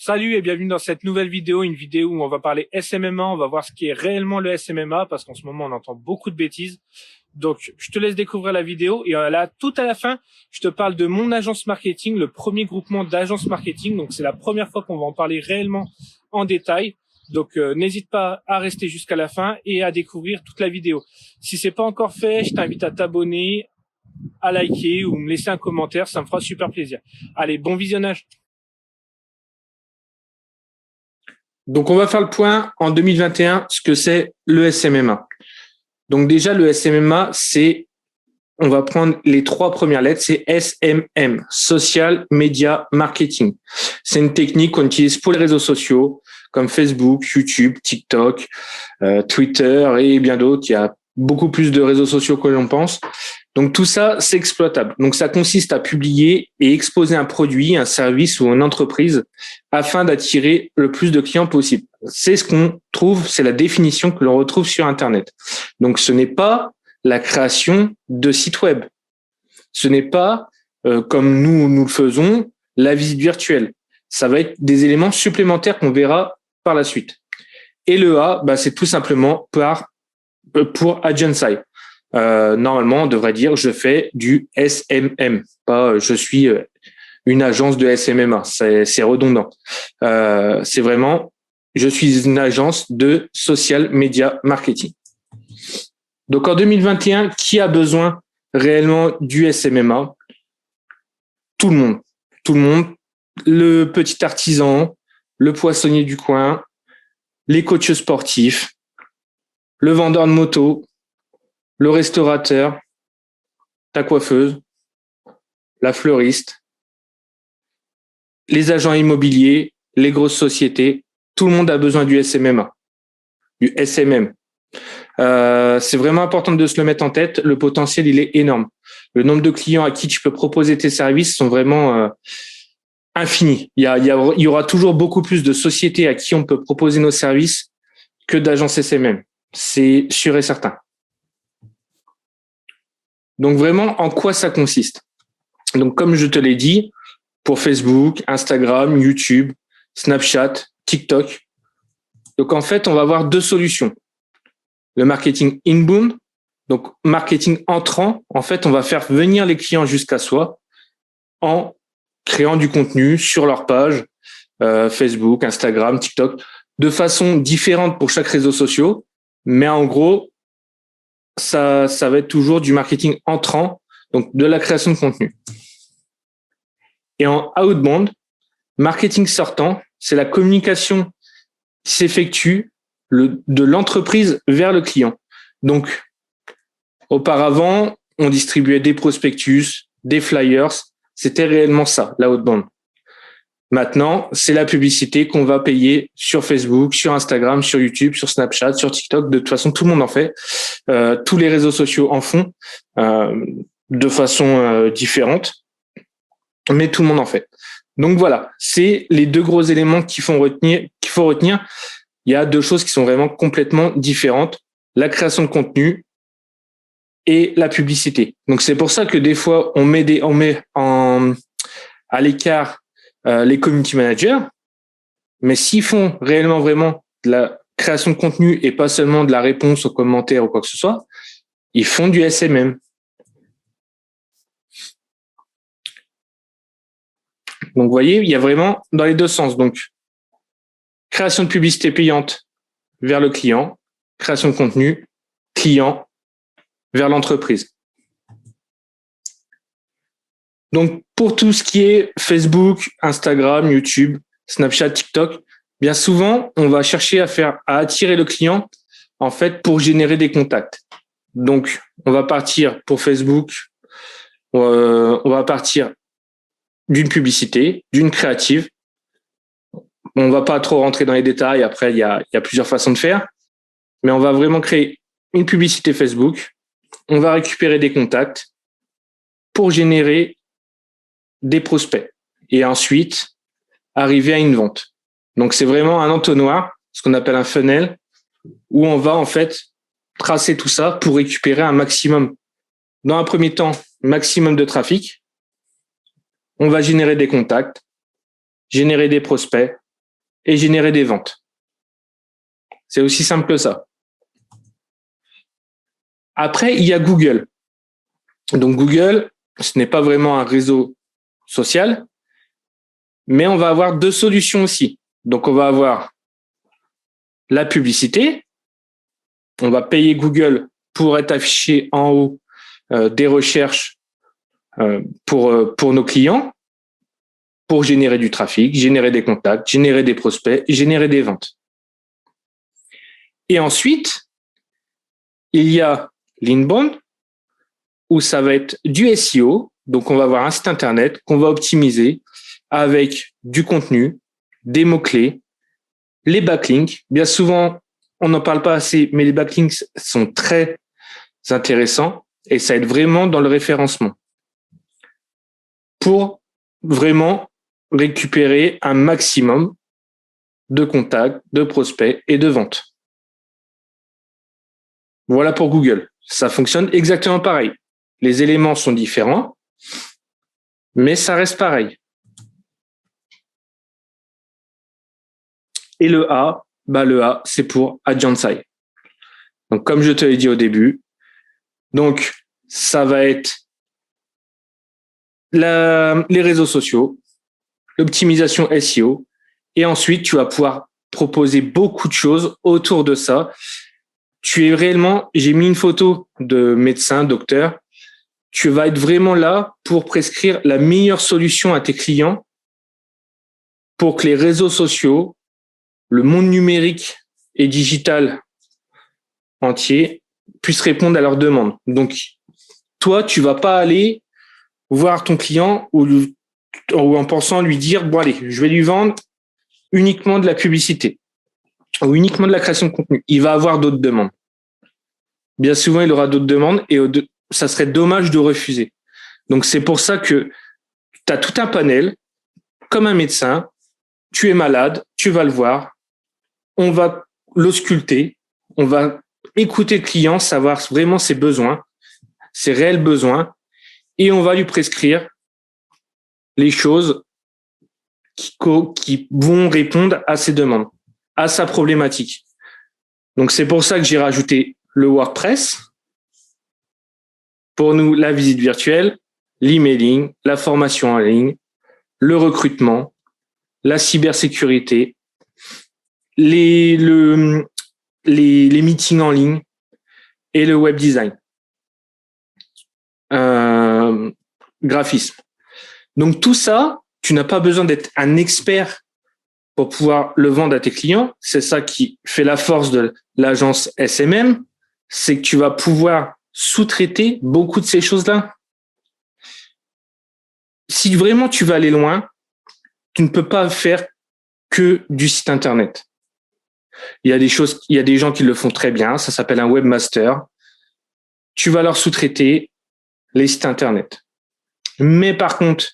Salut et bienvenue dans cette nouvelle vidéo, une vidéo où on va parler SMMA, on va voir ce qui est réellement le SMMA parce qu'en ce moment on entend beaucoup de bêtises. Donc je te laisse découvrir la vidéo et là tout à la fin, je te parle de mon agence marketing, le premier groupement d'agences marketing. Donc c'est la première fois qu'on va en parler réellement en détail. Donc n'hésite pas à rester jusqu'à la fin et à découvrir toute la vidéo. Si c'est pas encore fait, je t'invite à t'abonner, à liker ou me laisser un commentaire, ça me fera super plaisir. Allez, bon visionnage. Donc, on va faire le point en 2021, ce que c'est le SMMA. Donc, déjà, le SMMA, on va prendre les 3 premières lettres, c'est SMM, Social Media Marketing. C'est une technique qu'on utilise pour les réseaux sociaux, comme Facebook, YouTube, TikTok, Twitter et bien d'autres. Il y a beaucoup plus de réseaux sociaux que l'on pense. Donc, tout ça, c'est exploitable. Donc, ça consiste à publier et exposer un produit, un service ou une entreprise afin d'attirer le plus de clients possible. C'est ce qu'on trouve, c'est la définition que l'on retrouve sur Internet. Donc, ce n'est pas la création de sites web. Ce n'est pas, comme nous le faisons, la visite virtuelle. Ça va être des éléments supplémentaires qu'on verra par la suite. Et le A, c'est tout simplement pour agency. Normalement, on devrait dire je fais du SMM, pas je suis une agence de SMMA. C'est redondant. C'est vraiment je suis une agence de social media marketing. Donc en 2021, qui a besoin réellement du SMMA? Tout le monde. Tout le monde. Le petit artisan, le poissonnier du coin, les coachs sportifs, le vendeur de moto, le restaurateur, ta coiffeuse, la fleuriste, les agents immobiliers, les grosses sociétés, tout le monde a besoin du SMMA, du SMM. C'est vraiment important de se le mettre en tête. Le potentiel, il est énorme. Le nombre de clients à qui tu peux proposer tes services sont vraiment infinis. Il y aura toujours beaucoup plus de sociétés à qui on peut proposer nos services que d'agences SMM. C'est sûr et certain. Donc vraiment, en quoi ça consiste? Donc comme je te l'ai dit, pour Facebook, Instagram, YouTube, Snapchat, TikTok. Donc en fait, on va avoir 2 solutions. Le marketing inbound, donc marketing entrant. En fait, on va faire venir les clients jusqu'à soi en créant du contenu sur leur page, Facebook, Instagram, TikTok, de façon différente pour chaque réseau social. Mais en gros, ça va être toujours du marketing entrant, donc de la création de contenu. Et en outbound, marketing sortant, c'est la communication qui s'effectue de l'entreprise vers le client. Donc, auparavant, on distribuait des prospectus, des flyers. C'était réellement ça, l'outbound. Maintenant, c'est la publicité qu'on va payer sur Facebook, sur Instagram, sur YouTube, sur Snapchat, sur TikTok. De toute façon, tout le monde en fait. Tous les réseaux sociaux en font de façon différente, mais tout le monde en fait. Donc voilà, c'est les 2 gros éléments qu'il faut retenir. Il y a 2 choses qui sont vraiment complètement différentes, la création de contenu et la publicité. Donc c'est pour ça que des fois on met à l'écart les community managers, mais s'ils font réellement vraiment de la création de contenu et pas seulement de la réponse aux commentaires ou quoi que ce soit, ils font du SMM. Donc vous voyez, il y a vraiment dans les 2 sens. Donc création de publicité payante vers le client, création de contenu, client vers l'entreprise. Donc, pour tout ce qui est Facebook, Instagram, YouTube, Snapchat, TikTok, bien souvent, on va chercher à attirer le client, en fait, pour générer des contacts. Donc, on va partir pour Facebook, on va partir d'une publicité, d'une créative. On va pas trop rentrer dans les détails. Après, il y a plusieurs façons de faire. Mais on va vraiment créer une publicité Facebook. On va récupérer des contacts pour générer des prospects. Et ensuite, arriver à une vente. Donc, c'est vraiment un entonnoir, ce qu'on appelle un funnel, où on va en fait tracer tout ça pour récupérer un maximum. Dans un premier temps, maximum de trafic. On va générer des contacts, générer des prospects, et générer des ventes. C'est aussi simple que ça. Après, il y a Google. Donc Google, ce n'est pas vraiment un réseau social, mais on va avoir deux solutions aussi. Donc on va avoir la publicité. On va payer Google pour être affiché en haut des recherches pour nos clients, pour générer du trafic, générer des contacts, générer des prospects, générer des ventes. Et ensuite, il y a l'inbound, où ça va être du SEO. Donc, on va avoir un site internet qu'on va optimiser avec du contenu, des mots-clés, les backlinks. Bien souvent, on n'en parle pas assez, mais les backlinks sont très intéressants et ça aide vraiment dans le référencement pour vraiment récupérer un maximum de contacts, de prospects et de ventes. Voilà pour Google. Ça fonctionne exactement pareil. Les éléments sont différents, mais ça reste pareil. Et le A, c'est pour Agency. Donc, comme je te l'ai dit au début, donc ça va être les réseaux sociaux, l'optimisation SEO, et ensuite tu vas pouvoir proposer beaucoup de choses autour de ça. J'ai mis une photo de médecin, docteur. Tu vas être vraiment là pour prescrire la meilleure solution à tes clients pour que les réseaux sociaux, le monde numérique et digital entier puissent répondre à leurs demandes. Donc, toi, tu vas pas aller voir ton client ou en pensant lui dire, bon allez, je vais lui vendre uniquement de la publicité ou uniquement de la création de contenu. Il va avoir d'autres demandes. Bien souvent, il aura d'autres demandes et ça serait dommage de refuser. Donc, c'est pour ça que tu as tout un panel, comme un médecin, tu es malade, tu vas le voir, on va l'ausculter, on va écouter le client, savoir vraiment ses besoins, ses réels besoins, et on va lui prescrire les choses qui vont répondre à ses demandes, à sa problématique. Donc, c'est pour ça que j'ai rajouté le WordPress. Pour nous, la visite virtuelle, l'emailing, la formation en ligne, le recrutement, la cybersécurité, les meetings en ligne et le web design, graphisme. Donc tout ça, tu n'as pas besoin d'être un expert pour pouvoir le vendre à tes clients. C'est ça qui fait la force de l'agence SMM, c'est que tu vas pouvoir sous-traiter beaucoup de ces choses-là. Si vraiment tu veux aller loin, tu ne peux pas faire que du site internet. Il y a des gens qui le font très bien, ça s'appelle un webmaster. Tu vas leur sous-traiter les sites internet. Mais par contre,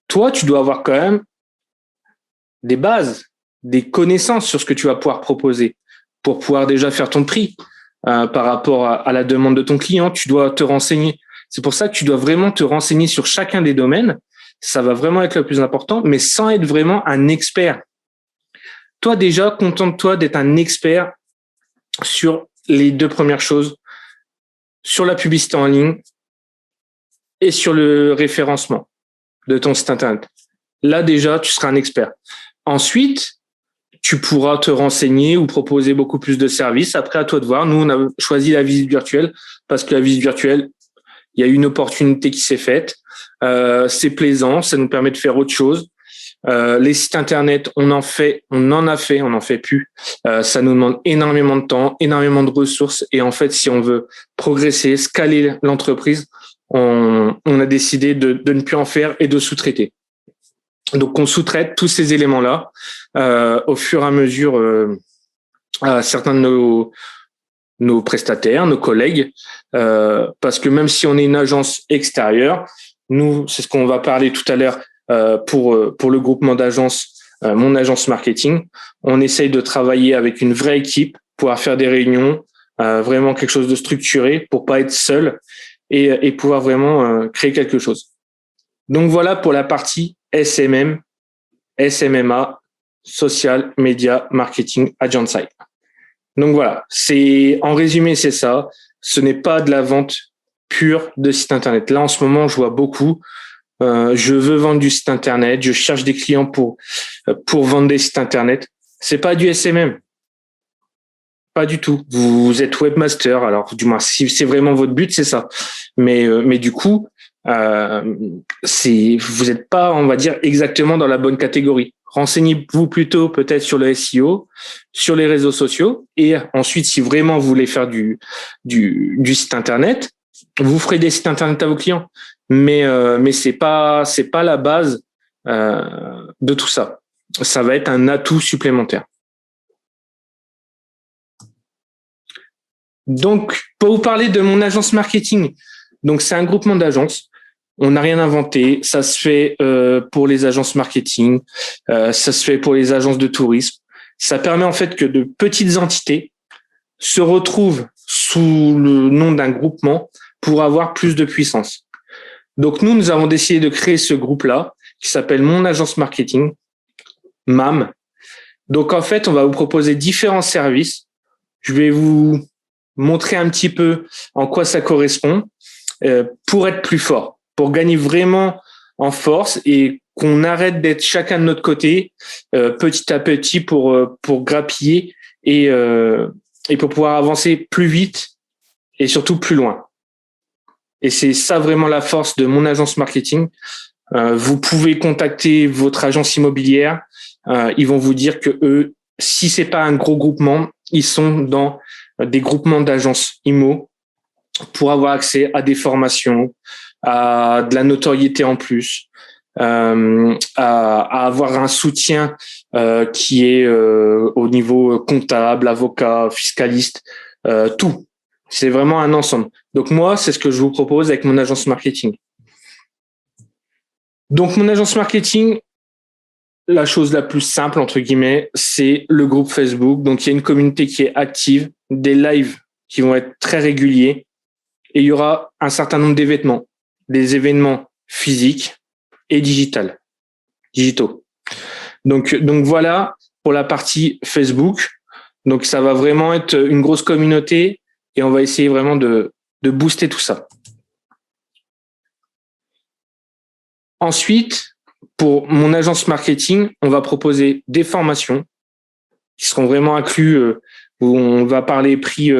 toi, tu dois avoir quand même des bases, des connaissances sur ce que tu vas pouvoir proposer pour pouvoir déjà faire ton prix par rapport à la demande de ton client. Tu dois te renseigner. C'est pour ça que tu dois vraiment te renseigner sur chacun des domaines. Ça va vraiment être le plus important, mais sans être vraiment un expert. Toi, déjà, contente-toi d'être un expert sur les deux premières choses, sur la publicité en ligne et sur le référencement de ton site internet. Là, déjà, tu seras un expert. Ensuite, tu pourras te renseigner ou proposer beaucoup plus de services. Après, à toi de voir. Nous, on a choisi la visite virtuelle parce que la visite virtuelle, il y a une opportunité qui s'est faite. C'est plaisant, ça nous permet de faire autre chose. Les sites internet, on en fait plus. Ça nous demande énormément de temps, énormément de ressources. Et en fait, si on veut progresser, scaler l'entreprise, on a décidé de ne plus en faire et de sous-traiter. Donc, on sous-traite tous ces éléments-là au fur et à mesure à certains de nos prestataires, nos collègues, parce que même si on est une agence extérieure, nous, c'est ce qu'on va parler tout à l'heure pour le groupement d'agences, mon agence marketing, on essaye de travailler avec une vraie équipe, pouvoir faire des réunions, vraiment quelque chose de structuré pour pas être seul et pouvoir vraiment créer quelque chose. Donc voilà pour la partie SMM, SMMA social media marketing agency. Donc voilà, en résumé, c'est ça. Ce n'est pas de la vente pure de site internet. Là, en ce moment, je vois beaucoup. Je veux vendre du site internet. Je cherche des clients pour vendre des sites internet. C'est pas du SMM. Pas du tout. Vous êtes webmaster. Alors, du moins, si c'est vraiment votre but, c'est ça. Mais du coup, vous n'êtes pas, on va dire, exactement dans la bonne catégorie. Renseignez-vous plutôt peut-être sur le SEO, sur les réseaux sociaux, et ensuite, si vraiment vous voulez faire du site internet, vous ferez des sites internet à vos clients. Mais c'est pas la base de tout ça. Ça va être un atout supplémentaire. Donc, pour vous parler de mon agence marketing, donc c'est un groupement d'agences. On n'a rien inventé. Ça se fait pour les agences marketing, ça se fait pour les agences de tourisme. Ça permet en fait que de petites entités se retrouvent sous le nom d'un groupement pour avoir plus de puissance. Donc nous avons décidé de créer ce groupe-là qui s'appelle Mon Agence Marketing, MAM. Donc en fait, on va vous proposer différents services. Je vais vous montrer un petit peu en quoi ça correspond pour être plus fort, pour gagner vraiment en force et qu'on arrête d'être chacun de notre côté petit à petit pour grappiller et pour pouvoir avancer plus vite et surtout plus loin. Et c'est ça vraiment la force de Mon Agence Marketing. Vous pouvez contacter votre agence immobilière. Ils vont vous dire que eux, si c'est pas un gros groupement, ils sont dans des groupements d'agences IMO pour avoir accès à des formations, à de la notoriété en plus, à avoir un soutien qui est au niveau comptable, avocat, fiscaliste, tout. C'est vraiment un ensemble. Donc moi, c'est ce que je vous propose avec mon agence marketing. Donc mon agence marketing, la chose la plus simple, entre guillemets, c'est le groupe Facebook. Donc il y a une communauté qui est active, des lives qui vont être très réguliers, et il y aura un certain nombre d'événements, des événements physiques et digitaux. Donc voilà pour la partie Facebook. Donc ça va vraiment être une grosse communauté et on va essayer vraiment de booster tout ça. Ensuite, pour mon agence marketing, on va proposer des formations qui seront vraiment inclus, où on va parler prix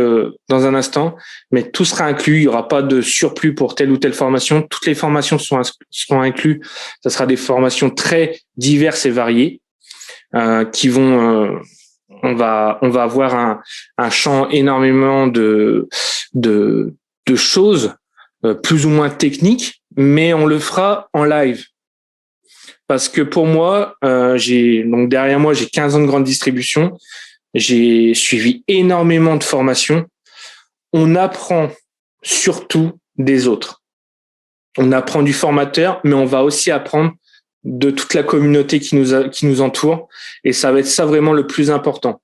dans un instant, mais tout sera inclus. Il n'y aura pas de surplus pour telle ou telle formation. Toutes les formations seront incluses. Ce sera des formations très diverses et variées qui vont... on va avoir un champ énormément de choses plus ou moins techniques, mais on le fera en live. Parce que pour moi, derrière moi, j'ai 15 ans de grande distribution. J'ai suivi énormément de formations. On apprend surtout des autres. On apprend du formateur, mais on va aussi apprendre de toute la communauté qui nous entoure. Et ça va être ça vraiment le plus important.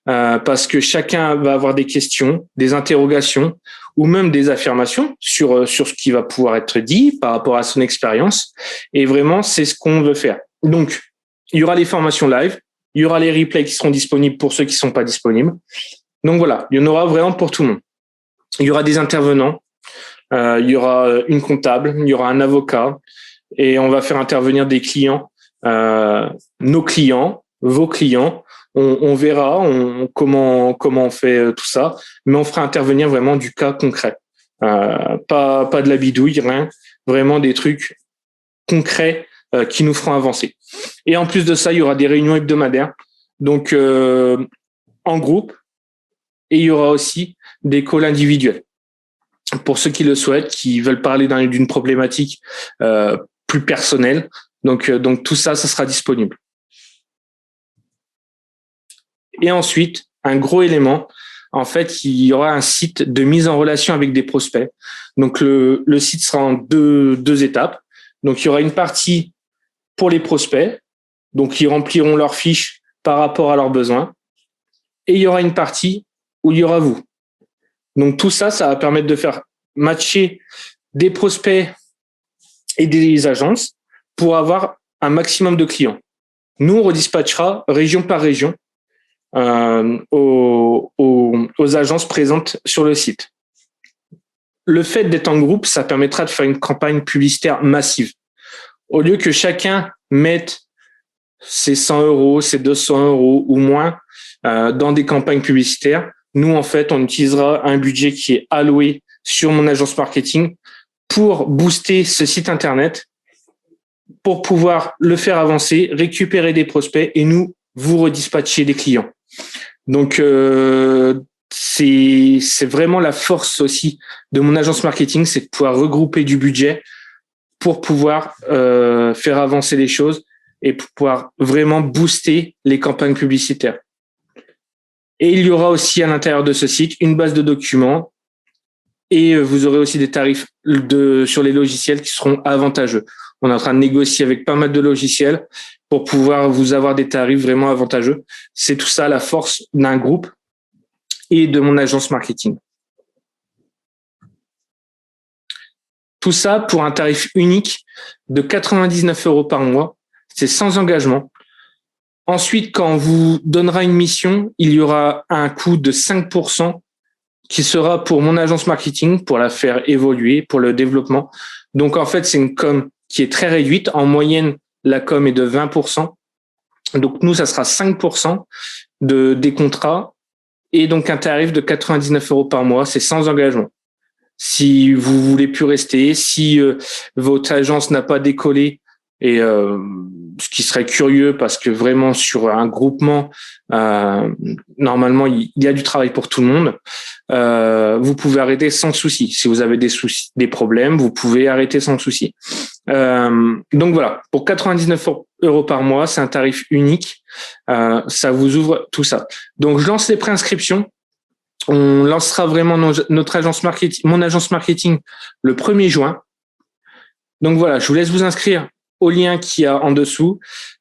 Parce que chacun va avoir des questions, des interrogations ou même des affirmations sur ce qui va pouvoir être dit par rapport à son expérience. Et vraiment, c'est ce qu'on veut faire. Donc, il y aura des formations live, il y aura les replays qui seront disponibles pour ceux qui ne sont pas disponibles. Donc voilà, il y en aura vraiment pour tout le monde. Il y aura des intervenants, il y aura une comptable, il y aura un avocat et on va faire intervenir des clients, nos clients, vos clients. On verra comment on fait tout ça, mais on fera intervenir vraiment du cas concret. Pas de la bidouille, rien. Vraiment des trucs concrets qui nous feront avancer. Et en plus de ça, il y aura des réunions hebdomadaires, donc en groupe, et il y aura aussi des calls individuels. Pour ceux qui le souhaitent, qui veulent parler d'une problématique plus personnelle. Donc tout ça, ça sera disponible. Et ensuite, un gros élément, en fait, il y aura un site de mise en relation avec des prospects. Donc le site sera en deux étapes. Donc il y aura une partie pour les prospects, donc ils rempliront leurs fiches par rapport à leurs besoins. Et il y aura une partie où il y aura vous. Donc tout ça, ça va permettre de faire matcher des prospects et des agences pour avoir un maximum de clients. Nous, on redispatchera région par région aux agences présentes sur le site. Le fait d'être en groupe, ça permettra de faire une campagne publicitaire massive. Au lieu que chacun mette ses 100 euros, ses 200 euros ou moins dans des campagnes publicitaires, nous, en fait, on utilisera un budget qui est alloué sur mon agence marketing pour booster ce site Internet, pour pouvoir le faire avancer, récupérer des prospects et nous, vous redispatcher des clients. Donc, c'est vraiment la force aussi de mon agence marketing, c'est de pouvoir regrouper du budget pour pouvoir faire avancer les choses et pour pouvoir vraiment booster les campagnes publicitaires. Et il y aura aussi à l'intérieur de ce site une base de documents et vous aurez aussi des tarifs sur les logiciels qui seront avantageux. On est en train de négocier avec pas mal de logiciels pour pouvoir vous avoir des tarifs vraiment avantageux. C'est tout ça la force d'un groupe et de mon agence marketing. Tout ça pour un tarif unique de 99 euros par mois. C'est sans engagement. Ensuite, quand on vous donnera une mission, il y aura un coût de 5% qui sera pour mon agence marketing, pour la faire évoluer, pour le développement. Donc, en fait, c'est une com qui est très réduite. En moyenne, la com est de 20%. Donc, nous, ça sera 5% des contrats et donc un tarif de 99 euros par mois. C'est sans engagement. Si vous voulez plus rester, si votre agence n'a pas décollé, et ce qui serait curieux parce que vraiment sur un groupement, normalement il y a du travail pour tout le monde. Vous pouvez arrêter sans souci. Si vous avez des soucis, des problèmes, vous pouvez arrêter sans souci. Donc voilà, pour 99 euros par mois, c'est un tarif unique. Ça vous ouvre tout ça. Donc je lance les préinscriptions. On lancera vraiment notre agence marketing, mon agence marketing, le 1er juin. Donc voilà, je vous laisse vous inscrire au lien qu'il y a en dessous.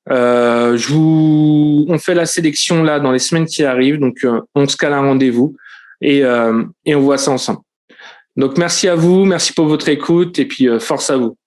On fait la sélection là dans les semaines qui arrivent. Donc on se cale un rendez-vous et on voit ça ensemble. Donc merci à vous, merci pour votre écoute et puis force à vous.